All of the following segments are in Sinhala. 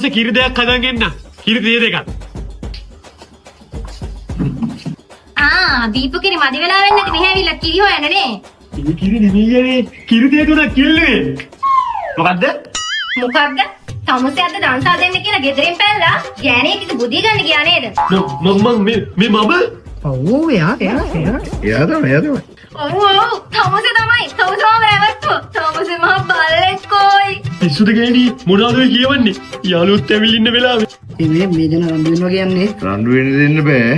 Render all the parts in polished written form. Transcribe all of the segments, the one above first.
පස්සේ කිරි දෙයක් හදන් එන්න. කිරි තේ දෙකක්. දීපු කිරි මදි වෙලා වෙන්නේ නැති මෙහෙ ඇවිල්ලා කිරි හොයන්න නේ. කිරි නෙමෙයිනේ. කිරි තේ තුනක් කිල්ලුවේ. මොකද්ද? මොකක්ද? තමුසේ අද දන්සා දෙන්න කියලා ගෙදරින් පැනලා ගෑණියෙක්ට බුදිය ගන්න ගියා නේද? මේ මම ඔව් එයා තමයි. ඔව් තමුසේ තමයි. තමුසේම රැවට්ටු. තමුසේ මහ බල්ලෙක් කොයි. පිස්සුද ගෑණි මොනවද ඔය කියවන්නේ? යාළුවොත් ඇවිල්ලා ඉන්න වෙලාවේ. මේ දෙන රණ්ඩු වෙනවා කියන්නේ. රණ්ඩු වෙන්න දෙන්න බෑ.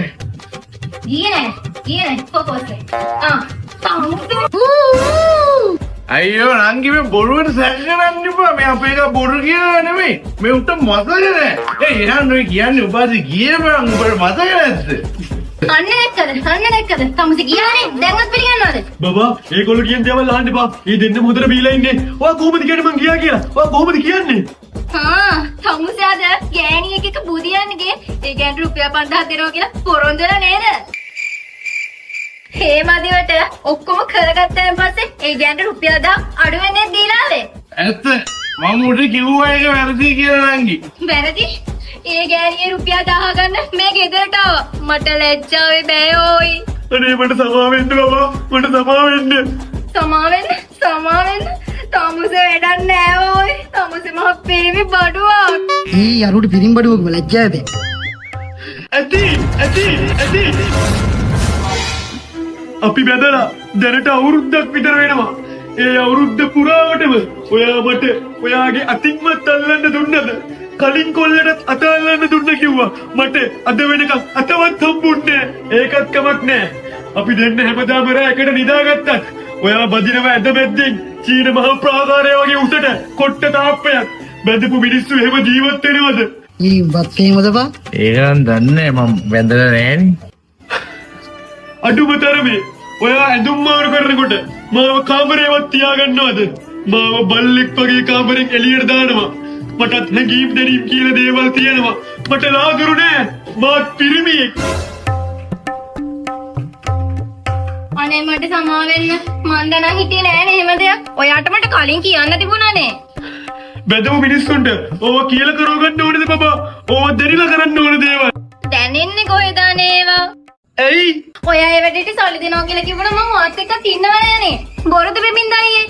ගියේ කොකොස්සේ. තමුසේ. අයියෝ නංගි මේ බොරුවට සැක කරන්න එපා. මේ අපේ එක බොරු කියනවා නෙමෙයි. මේ උන්ට මතක නෑ. එහෙනම් ඔය කියන්නේ උපාසි ගියේ බං උඹට මතක නැද්ද? අන්න දැක්කද? තමුසේ ගියානේ. දැන්වත් පිළිගන්නවද? බබා ඒගොල්ලෝ කියන දේවල් අහන්න එපා. මේ දෙන්න හොඳට බීලා ඉන්නේ. ඔයා කොහොමද කියන්නේ මං ගියා කියලා? ඔයා කොහොමද කියන්නේ? තමුසේ අද ගෑණියෙක් එක්ක බුදියන්න ගියේ. ඒ ගෑණට රුපියල් 5000 දෙනවා කියලා පොරොන්දු වෙලා නේද? හේමදිවට ඔක්කොම කරගත්තාන් පස්සේ ඒ ගෑනට රුපියල් 1000 අඩු වෙන්නේ දීලා ආවේ. ඇත්ත. මම උඩ කිව්වා ඒක වැරදි කියලා නංගි. වැරදි? ඒ ගෑණියේ රුපියල් 1000 ගන්න මේ ගෙදරට ආවා. මට ලැජ්ජාවේ බෑ ඕයි. අනේ මට සමා වෙන්න බබා. මට සමා වෙන්න. සමා වෙන්න. තමුසේ වැඩක් නෑ ඕයි. තමුසේ මහ පිරිමි බඩුවක්. අරුට පිරිමි බඩුවක ලැජ්ජාව බෑ. ඇති. අපි බැදලා දැනට අවුරුද්දක් විතර වෙනවා. ඒ අවුරුද්ද පුරාවටම ඔයා මට ඔයාගේ අතින්වත් අල්ලන්න දුන්නද? කලින් කොල්ලටත් අත අල්ලන්න දුන්න කිව්වා. මට අද වෙනකම් අතවත් හම්බුන්නේ නැහැ. ඒකත් කමක් නැහැ. අපි දෙන්න හැමදාම රැයකට නිදාගත්තත් ඔයා බදිනව ඇද බැද්දෙන් චීන මහ ප්‍රාකාරය වගේ උසට කොට්ට තාප්පයක් බැදපු මිනිස්සු එහෙම ජීවත් වෙනවද? වත් එහෙමද බා? ඒක නම් දන්නේ මම වැඳලා නෑනේ. අඩුම තරමේ ඔයා ඇඳුම් මාරු කරනකොට මාව කාමරේවත් තියාගන්නවද? මාව බල්ලෙක් වගේ කාමරෙන් එළියට දානවා. මටත් හැඟීම් දැනීම් කියලා දේවල් තියෙනවා. මට ලාගුරු නෑ. මාත් පිරිමියෙක්. අනේ මට සමා වෙන්න. මන් දනා හිටියේ නෑනේ එහෙම දෙයක්. ඔයාට මට කලින් කියන්න තිබුණානේ. බැදපු මිනිස්සුන්ට ඕවා කියලා කරවගන්න ඕනේද බබා? ඕවා දෙරිලා කරන්න ඕන දේවල්. දැනෙන්නේ කොහෙද නේවා? ඇයි? ඔයා ඒ වැඩේට සල්ලි දෙනවා කියලා කිව්වම මම වාත් එක්ක තින්නවද යන්නේ? බොරුද බෙමින්ද අයියේ?